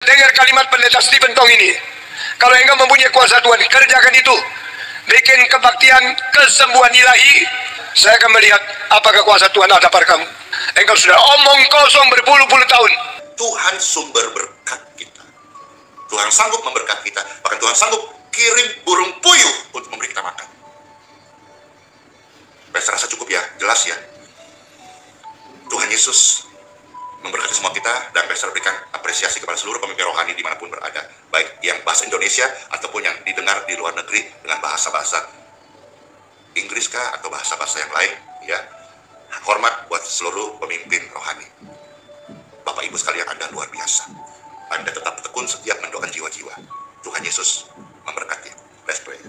dengar kalimat pendeta Stephen Tong ini. Kalau engkau mempunyai kuasa Tuhan, kerjakan itu. Bikin kebaktian kesembuhan ilahi. Saya akan melihat apakah kuasa Tuhan ada pada kamu. Engkau sudah omong kosong berpuluh-puluh tahun. Tuhan sumber berkat kita. Tuhan sanggup memberkati kita. Bahkan Tuhan sanggup kirim burung puyuh untuk memberi kita makan. Saya rasa cukup ya, jelas ya. Tuhan Yesus memberkati semua kita, dan saya berikan apresiasi kepada seluruh pemimpin rohani dimanapun berada, baik yang bahasa Indonesia ataupun yang didengar di luar negeri dengan bahasa-bahasa Inggris kah atau bahasa-bahasa yang lain, ya. Hormat buat seluruh pemimpin rohani. Bapak Ibu sekalian, Anda luar biasa. Anda tetap tekun setia mendoakan jiwa-jiwa. Tuhan Yesus memberkati. Let's pray.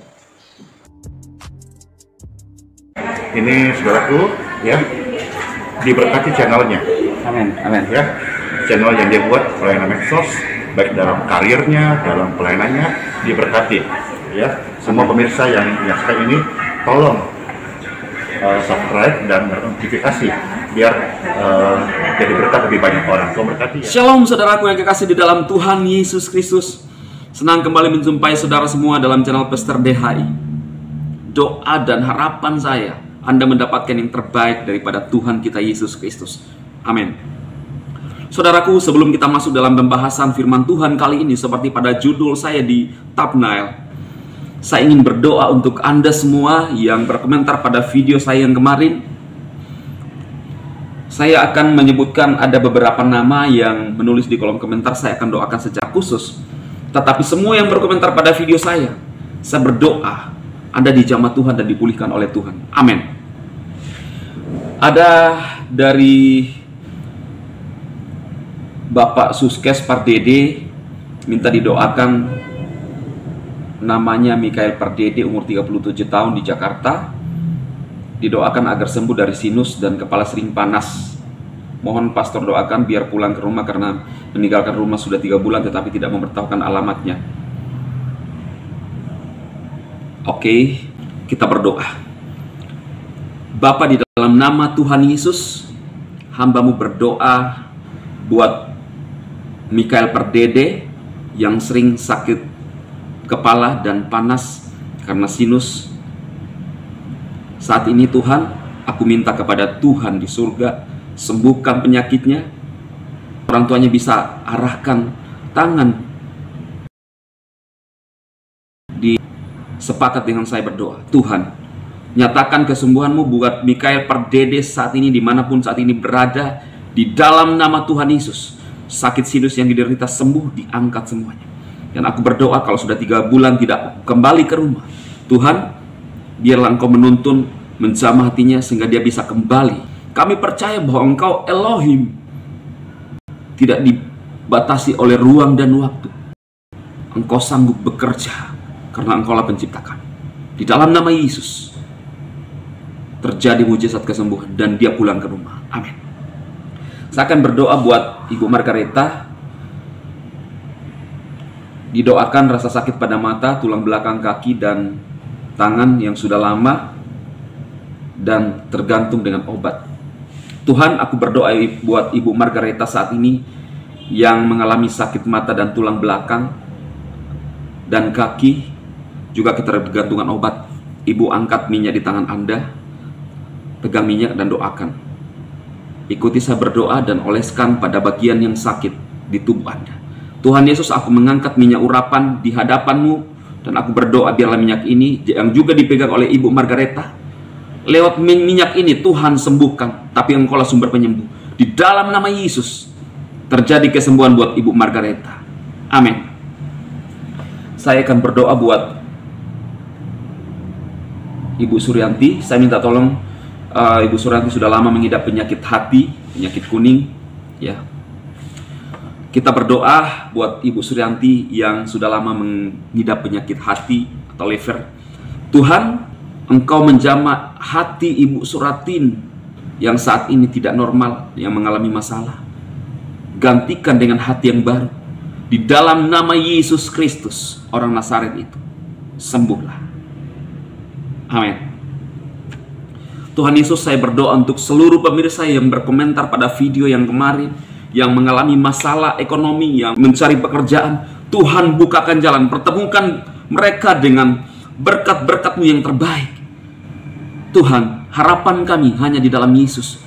Ini saudaraku, ya, diberkati channelnya. Amin, amin. Ya, channel yang dia buat pelayanan medsos, baik dalam karirnya, dalam pelayanannya, diberkati. Ya, semua pemirsa yang menyaksikan ini, tolong subscribe dan notifikasi biar jadi berkat lebih banyak orang. Tuhan berkati. Ya. Shalom saudaraku yang kekasih di dalam Tuhan Yesus Kristus. Senang kembali menjumpai saudara semua dalam channel Pastor DHI. Doa dan harapan saya, Anda mendapatkan yang terbaik daripada Tuhan kita Yesus Kristus. Amin. Saudaraku, sebelum kita masuk dalam pembahasan firman Tuhan kali ini, seperti pada judul saya di thumbnail, saya ingin berdoa untuk Anda semua yang berkomentar pada video saya yang kemarin. Saya akan menyebutkan ada beberapa nama yang menulis di kolom komentar, saya akan doakan secara khusus. Tetapi semua yang berkomentar pada video saya berdoa Anda dijamah Tuhan dan dipulihkan oleh Tuhan. Amin. Ada dari Bapak Suskes Pardede minta didoakan, namanya Mikael Pardede, umur 37 tahun di Jakarta. Didoakan agar sembuh dari sinus dan kepala sering panas. Mohon pastor doakan biar pulang ke rumah karena meninggalkan rumah sudah 3 bulan tetapi tidak memberitahukan alamatnya. Oke, kita berdoa. Bapa, di dalam nama Tuhan Yesus, hamba-Mu berdoa buat Mikael Pardede yang sering sakit kepala dan panas karena sinus. Saat ini Tuhan, aku minta kepada Tuhan di surga, sembuhkan penyakitnya. Orang tuanya bisa arahkan tangan di sepakat dengan saya berdoa. Tuhan, nyatakan kesembuhan-Mu buat Mikael Pardede saat ini, dimanapun saat ini berada, di dalam nama Tuhan Yesus. Sakit sinus yang diderita sembuh, diangkat semuanya. Dan aku berdoa kalau sudah 3 bulan tidak kembali ke rumah, Tuhan, biarlah Engkau menuntun, menjamah hatinya sehingga dia bisa kembali. Kami percaya bahwa Engkau Elohim, tidak dibatasi oleh ruang dan waktu. Engkau sanggup bekerja karena Engkaulah pencipta kami. Di dalam nama Yesus terjadi mujizat kesembuhan dan dia pulang ke rumah. Amin. Saya akan berdoa buat Ibu Margareta. Didoakan rasa sakit pada mata, tulang belakang kaki dan tangan yang sudah lama dan tergantung dengan obat. Tuhan, aku berdoa buat Ibu Margareta saat ini yang mengalami sakit mata dan tulang belakang dan kaki, juga ketergantungan obat. Ibu, angkat minyak di tangan Anda, pegang minyak dan doakan. Ikuti saya berdoa dan oleskan pada bagian yang sakit di tubuh Anda. Tuhan Yesus, aku mengangkat minyak urapan di hadapan-Mu, dan aku berdoa biarlah minyak ini yang juga dipegang oleh Ibu Margareta, lewat minyak ini Tuhan sembuhkan, tapi Engkaulah sumber penyembuh. Di dalam nama Yesus terjadi kesembuhan buat Ibu Margareta. Amin. Saya akan berdoa buat Ibu Suryanti. Saya minta tolong, Ibu Suryanti sudah lama mengidap penyakit hati, penyakit kuning, ya. Kita berdoa buat Ibu Suryanti yang sudah lama mengidap penyakit hati atau liver. Tuhan, Engkau menjamah hati Ibu Suratin yang saat ini tidak normal, yang mengalami masalah. Gantikan dengan hati yang baru. Di dalam nama Yesus Kristus, orang Nazaret itu, sembuhlah. Amin. Tuhan Yesus, saya berdoa untuk seluruh pemirsa yang berkomentar pada video yang kemarin, yang mengalami masalah ekonomi, yang mencari pekerjaan, Tuhan bukakan jalan, pertemukan mereka dengan berkat-berkat-Mu yang terbaik. Tuhan, harapan kami hanya di dalam Yesus.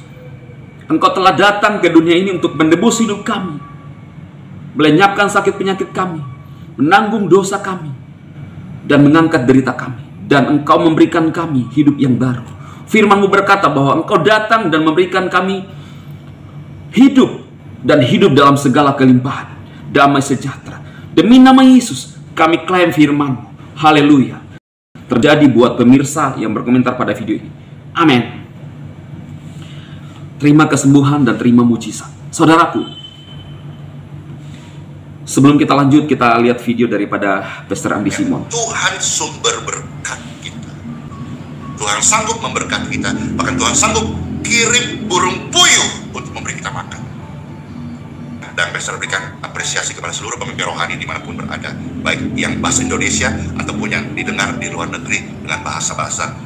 Engkau telah datang ke dunia ini untuk menebus hidup kami, melenyapkan sakit penyakit kami, menanggung dosa kami, dan mengangkat derita kami. Dan Engkau memberikan kami hidup yang baru. Firman-Mu berkata bahwa Engkau datang dan memberikan kami hidup, dan hidup dalam segala kelimpahan, damai sejahtera. Demi nama Yesus, kami klaim firman-Mu. Haleluya. Terjadi buat pemirsa yang berkomentar pada video ini. Amin. Terima kesembuhan dan terima mujizat. Saudaraku, sebelum kita lanjut, kita lihat video daripada Pastor Andi Simon. Tuhan sumber berkat kita. Tuhan sanggup memberkati kita. Bahkan Tuhan sanggup kirim burung puyuh untuk memberi kita makan. Dan Pastor berikan apresiasi kepada seluruh pemimpin rohani dimanapun berada, baik yang bahasa Indonesia ataupun yang didengar di luar negeri dengan bahasa-bahasa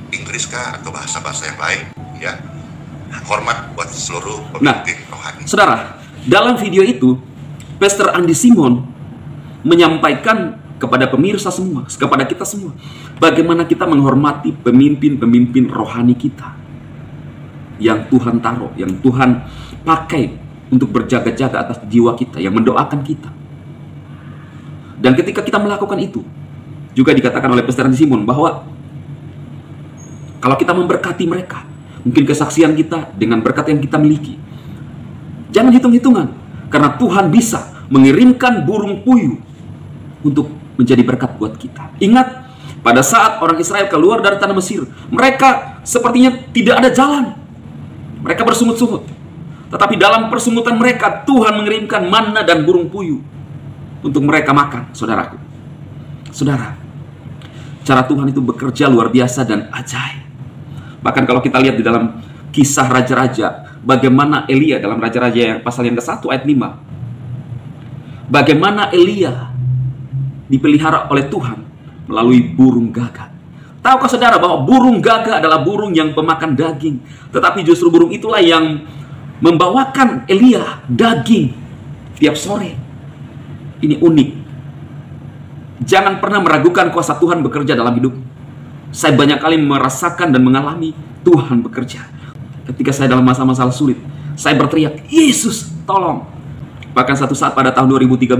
Inggris kah atau bahasa-bahasa yang lain, ya. Hormat buat seluruh pemimpin rohani. Saudara, dalam video itu Pastor Andi Simon menyampaikan kepada pemirsa semua, kepada kita semua, bagaimana kita menghormati pemimpin-pemimpin rohani kita yang Tuhan taruh, yang Tuhan pakai untuk berjaga-jaga atas jiwa kita, yang mendoakan kita. Dan ketika kita melakukan itu, juga dikatakan oleh Pastor Andi Simon bahwa kalau kita memberkati mereka, mungkin kesaksian kita dengan berkat yang kita miliki, jangan hitung-hitungan, karena Tuhan bisa mengirimkan burung puyuh untuk menjadi berkat buat kita. Ingat, pada saat orang Israel keluar dari tanah Mesir, mereka sepertinya tidak ada jalan. Mereka bersungut-sungut. Tetapi dalam persumutan mereka, Tuhan mengirimkan manna dan burung puyuh untuk mereka makan, saudaraku. Saudara, cara Tuhan itu bekerja luar biasa dan ajaib. Bahkan kalau kita lihat di dalam kisah raja-raja, bagaimana Elia dalam raja-raja yang pasal yang ke-1 ayat 5. Bagaimana Elia dipelihara oleh Tuhan melalui burung gagak. Tahukah saudara bahwa burung gagak adalah burung yang pemakan daging, tetapi justru burung itulah yang membawakan Elia daging tiap sore. Ini unik. Jangan pernah meragukan kuasa Tuhan bekerja dalam hidup. Saya banyak kali merasakan dan mengalami Tuhan bekerja. Ketika saya dalam masa-masa sulit, saya berteriak, Yesus tolong. Bahkan satu saat pada tahun 2013,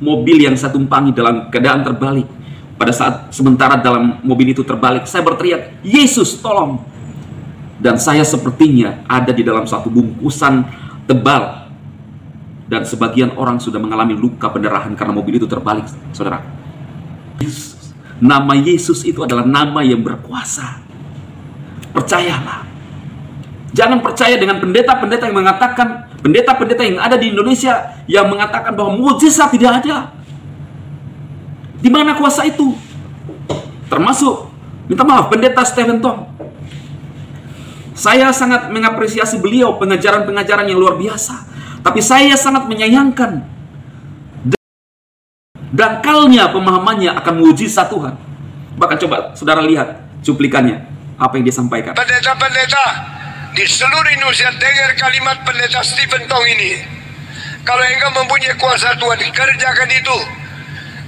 mobil yang saya tumpangi dalam keadaan terbalik. Pada saat sementara dalam mobil itu terbalik, saya berteriak, Yesus tolong. Dan saya sepertinya ada di dalam satu bungkusan tebal. Dan sebagian orang sudah mengalami luka pendarahan karena mobil itu terbalik, saudara. Yesus. Nama Yesus itu adalah nama yang berkuasa. Percayalah. Jangan percaya dengan pendeta-pendeta yang mengatakan, pendeta-pendeta yang ada di Indonesia yang mengatakan bahwa mujizat tidak ada. Di mana kuasa itu? Termasuk, minta maaf, pendeta Stephen Tong. Saya sangat mengapresiasi beliau, pengajaran-pengajaran yang luar biasa. Tapi saya sangat menyayangkan dangkalnya pemahamannya akan mujizat Tuhan. Bahkan coba saudara lihat cuplikannya, apa yang dia sampaikan. Pendeta-pendeta di seluruh Indonesia dengar kalimat pendeta Stephen Tong ini. Kalau engkau mempunyai kuasa Tuhan, kerjakan itu.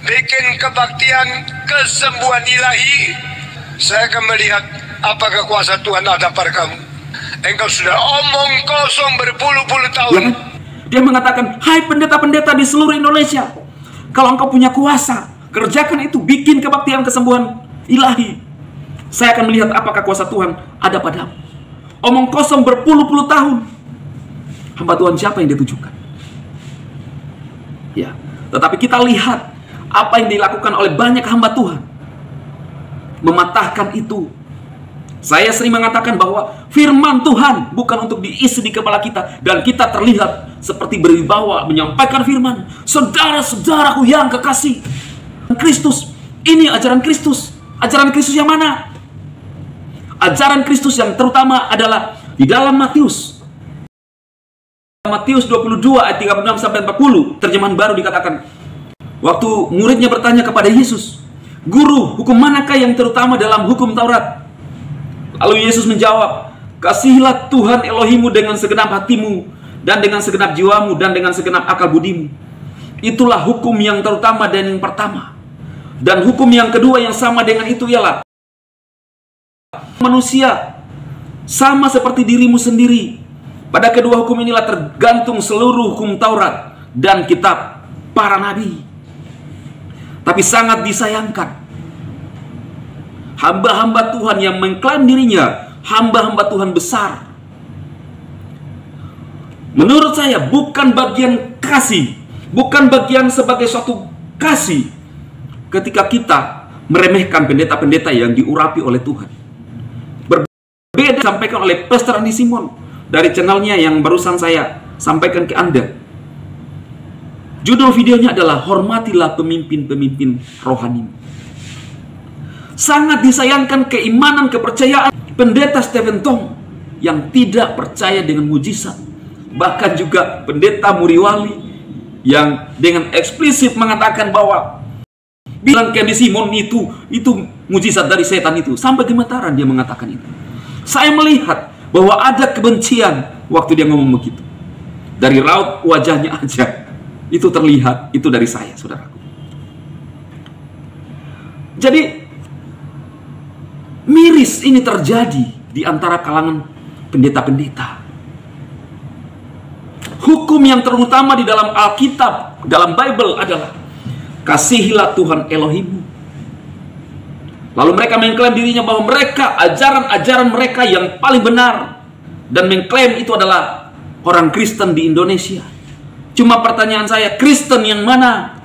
Bikin kebaktian kesembuhan ilahi. Saya akan melihat apakah kuasa Tuhan ada pada kamu. Engkau sudah omong kosong berpuluh-puluh tahun. Ya kan? Dia mengatakan, hai pendeta-pendeta di seluruh Indonesia, kalau engkau punya kuasa, kerjakan itu, bikin kebaktian kesembuhan ilahi. Saya akan melihat apakah kuasa Tuhan ada padamu. Omong kosong berpuluh-puluh tahun. Hamba Tuhan siapa yang ditujukan? Ya, tetapi kita lihat apa yang dilakukan oleh banyak hamba Tuhan. Mematahkan itu. Saya sering mengatakan bahwa firman Tuhan bukan untuk diisi di kepala kita, dan kita terlihat seperti berwibawa menyampaikan firman. Saudara-saudaraku yang kekasih, Kristus, ini ajaran Kristus. Ajaran Kristus yang mana? Ajaran Kristus yang terutama adalah di dalam Matius 22 ayat 36 sampai 40, terjemahan baru dikatakan, waktu muridnya bertanya kepada Yesus, Guru, hukum manakah yang terutama dalam hukum Taurat? Lalu Yesus menjawab, kasihilah Tuhan Elohimu dengan segenap hatimu, dan dengan segenap jiwamu, dan dengan segenap akal budimu. Itulah hukum yang terutama dan yang pertama. Dan hukum yang kedua yang sama dengan itu ialah manusia sama seperti dirimu sendiri. Pada kedua hukum inilah tergantung seluruh hukum Taurat dan kitab para nabi. Tapi sangat disayangkan, hamba-hamba Tuhan yang mengklaim dirinya hamba-hamba Tuhan besar, menurut saya bukan bagian kasih, bukan bagian sebagai suatu kasih ketika kita meremehkan pendeta-pendeta yang diurapi oleh Tuhan. Berbeda disampaikan oleh Pastor Andi Simon dari channelnya yang barusan saya sampaikan ke Anda. Judul videonya adalah Hormatilah Pemimpin-Pemimpin Rohani. Sangat disayangkan keimanan kepercayaan pendeta Stephen Tong yang tidak percaya dengan mujizat. Bahkan juga pendeta Muriwali yang dengan eksplisit mengatakan bahwa bilang Andi Simon itu mujizat dari setan itu. Sampai gemetaran dia mengatakan itu. Saya melihat bahwa ada kebencian waktu dia ngomong begitu. Dari raut wajahnya aja itu terlihat, itu dari saya, saudaraku. Jadi miris ini terjadi di antara kalangan pendeta-pendeta. Hukum yang terutama di dalam Alkitab, dalam Bible adalah kasihilah Tuhan Elohimmu. Lalu mereka mengklaim dirinya bahwa mereka, ajaran-ajaran mereka yang paling benar, dan mengklaim itu adalah orang Kristen di Indonesia. Cuma pertanyaan saya, Kristen yang mana?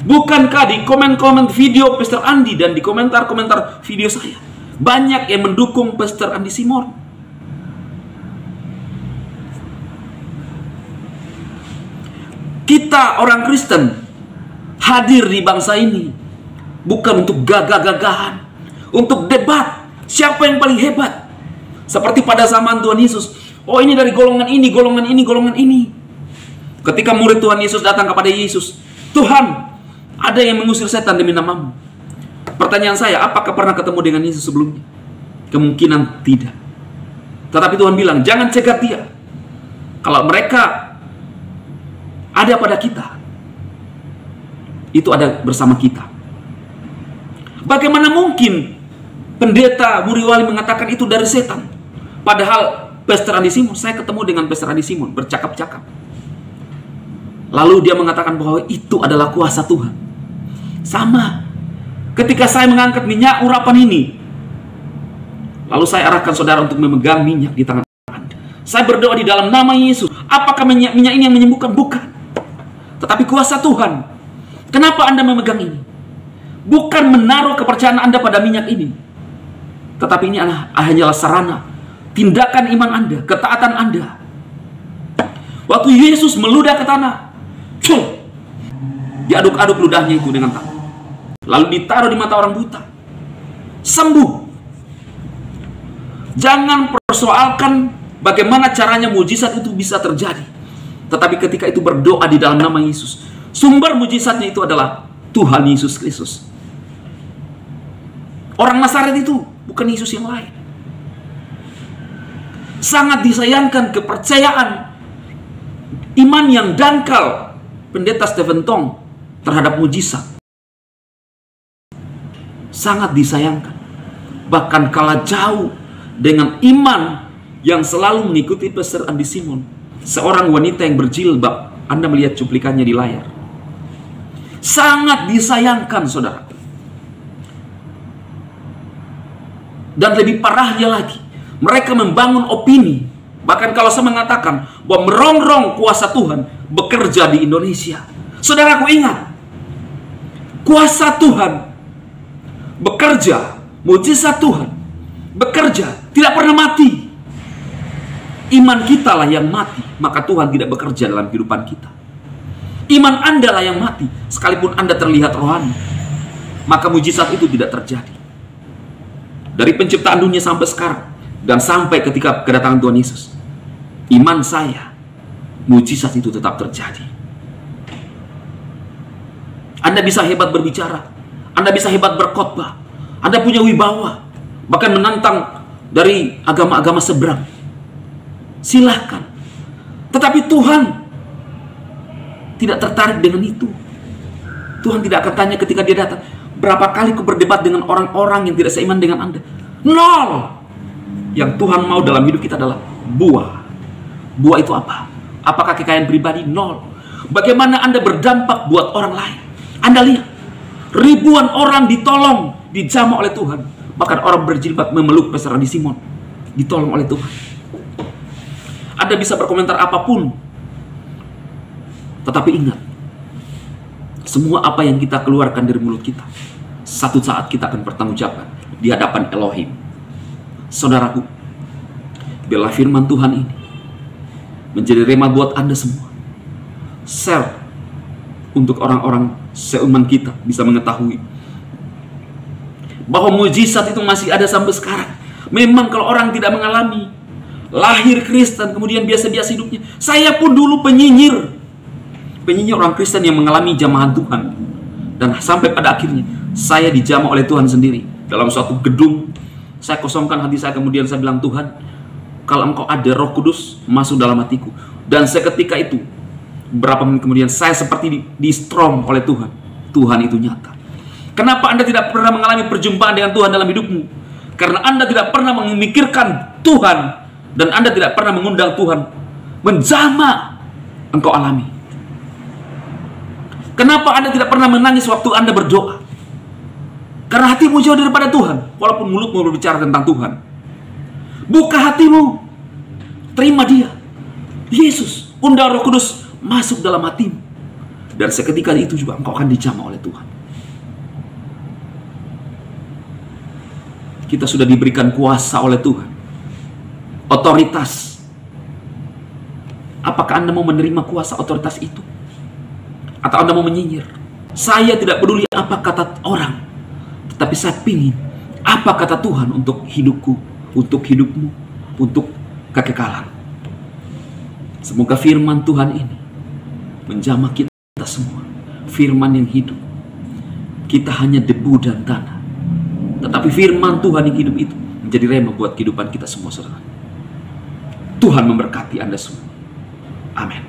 Bukankah di komen-komen video Pastor Andi dan di komentar-komentar video saya banyak yang mendukung Pastor Andi Simon? Kita orang Kristen hadir di bangsa ini bukan untuk gagah-gagahan, untuk debat siapa yang paling hebat. Seperti pada zaman Tuhan Yesus, oh ini dari golongan ini, golongan ini, golongan ini. Ketika murid Tuhan Yesus datang kepada Yesus, Tuhan, ada yang mengusir setan demi namamu. Pertanyaan saya, apakah pernah ketemu dengan Yesus sebelumnya? Kemungkinan tidak. Tetapi Tuhan bilang, jangan cegat dia. Kalau mereka ada pada kita, itu ada bersama kita. Bagaimana mungkin pendeta Muriwali mengatakan itu dari setan? Padahal Pastor Andi Simon, saya ketemu dengan Pastor Andi Simon, bercakap-cakap. Lalu dia mengatakan bahwa itu adalah kuasa Tuhan. Sama. Ketika saya mengangkat minyak urapan ini, lalu saya arahkan saudara untuk memegang minyak di tangan Anda. Saya berdoa di dalam nama Yesus. Apakah minyak ini yang menyembuhkan? Bukan. Tetapi kuasa Tuhan. Kenapa Anda memegang ini? Bukan menaruh kepercayaan Anda pada minyak ini. Tetapi ini hanyalah sarana tindakan iman Anda, ketaatan Anda. Waktu Yesus meludah ke tanah, diaduk-aduk ludahnya itu dengan tangan. Lalu ditaruh di mata orang buta. Sembuh. Jangan persoalkan bagaimana caranya mujizat itu bisa terjadi. Tetapi ketika itu berdoa di dalam nama Yesus, sumber mujizatnya itu adalah Tuhan Yesus Kristus. Orang Nazaret itu bukan Yesus yang lain. Sangat disayangkan kepercayaan iman yang dangkal pendeta Stephen Tong terhadap mujizat. Sangat disayangkan. Bahkan kalah jauh dengan iman yang selalu mengikuti Pastor Andi Simon, seorang wanita yang berjilbab. Anda melihat cuplikannya di layar. Sangat disayangkan, saudara. Dan lebih parahnya lagi, mereka membangun opini. Bahkan kalau saya mengatakan bahwa merongrong kuasa Tuhan bekerja di Indonesia. Saudaraku ingat, kuasa Tuhan bekerja, mujizat Tuhan bekerja, tidak pernah mati. Iman kita lah yang mati, maka Tuhan tidak bekerja dalam kehidupan kita. Iman Anda lah yang mati, sekalipun Anda terlihat rohani, maka mujizat itu tidak terjadi. Dari penciptaan dunia sampai sekarang, dan sampai ketika kedatangan Tuhan Yesus, iman saya, mujizat itu tetap terjadi. Anda bisa hebat berbicara, Anda bisa hebat berkhotbah, Anda punya wibawa, bahkan menantang dari agama-agama seberang. Silahkan. Tetapi Tuhan tidak tertarik dengan itu. Tuhan tidak akan tanya ketika dia datang, berapa kali kau berdebat dengan orang-orang yang tidak seiman dengan Anda? Nol. Yang Tuhan mau dalam hidup kita adalah buah. Buah itu apa? Apakah kekayaan pribadi? Nol. Bagaimana Anda berdampak buat orang lain? Anda lihat, ribuan orang ditolong, dijamah oleh Tuhan. Bahkan orang berjilbab memeluk Petra di Simon, ditolong oleh Tuhan. Anda bisa berkomentar apapun, tetapi ingat, semua apa yang kita keluarkan dari mulut kita, satu saat kita akan bertanggungjawab di hadapan Elohim. Saudaraku, biarlah firman Tuhan ini menjadi rema buat Anda semua. Share untuk orang-orang seuman kita bisa mengetahui bahwa mujizat itu masih ada sampai sekarang. Memang kalau orang tidak mengalami lahir Kristen kemudian biasa-biasa hidupnya. Saya pun dulu penyinyir orang Kristen yang mengalami jamahan Tuhan, dan sampai pada akhirnya saya dijamah oleh Tuhan sendiri dalam suatu gedung. Saya kosongkan hati saya, kemudian saya bilang, Tuhan, kalau Engkau ada, Roh Kudus masuk dalam hatiku. Dan seketika itu, beberapa menit kemudian, saya seperti di strom oleh Tuhan. Tuhan itu nyata. Kenapa Anda tidak pernah mengalami perjumpaan dengan Tuhan dalam hidupmu? Karena Anda tidak pernah memikirkan Tuhan, dan Anda tidak pernah mengundang Tuhan menjamah engkau alami. Kenapa Anda tidak pernah menangis waktu Anda berdoa? Karena hatimu jauh daripada Tuhan, walaupun mulutmu berbicara tentang Tuhan. Buka hatimu, terima Dia, Yesus. Undang Roh Kudus masuk dalam hatimu, dan seketika itu juga engkau akan dijamah oleh Tuhan. Kita sudah diberikan kuasa oleh Tuhan, otoritas. Apakah Anda mau menerima kuasa otoritas itu? Atau Anda mau menyinyir? Saya tidak peduli apa kata orang, tetapi saya ingin apa kata Tuhan untuk hidupku, untuk hidupmu, untuk kekekalan. Semoga firman Tuhan ini menjamah kita semua. Firman yang hidup. Kita hanya debu dan tanah, tetapi firman Tuhan yang hidup itu menjadi rema buat kehidupan kita semua, saudara. Tuhan memberkati Anda semua. Amin.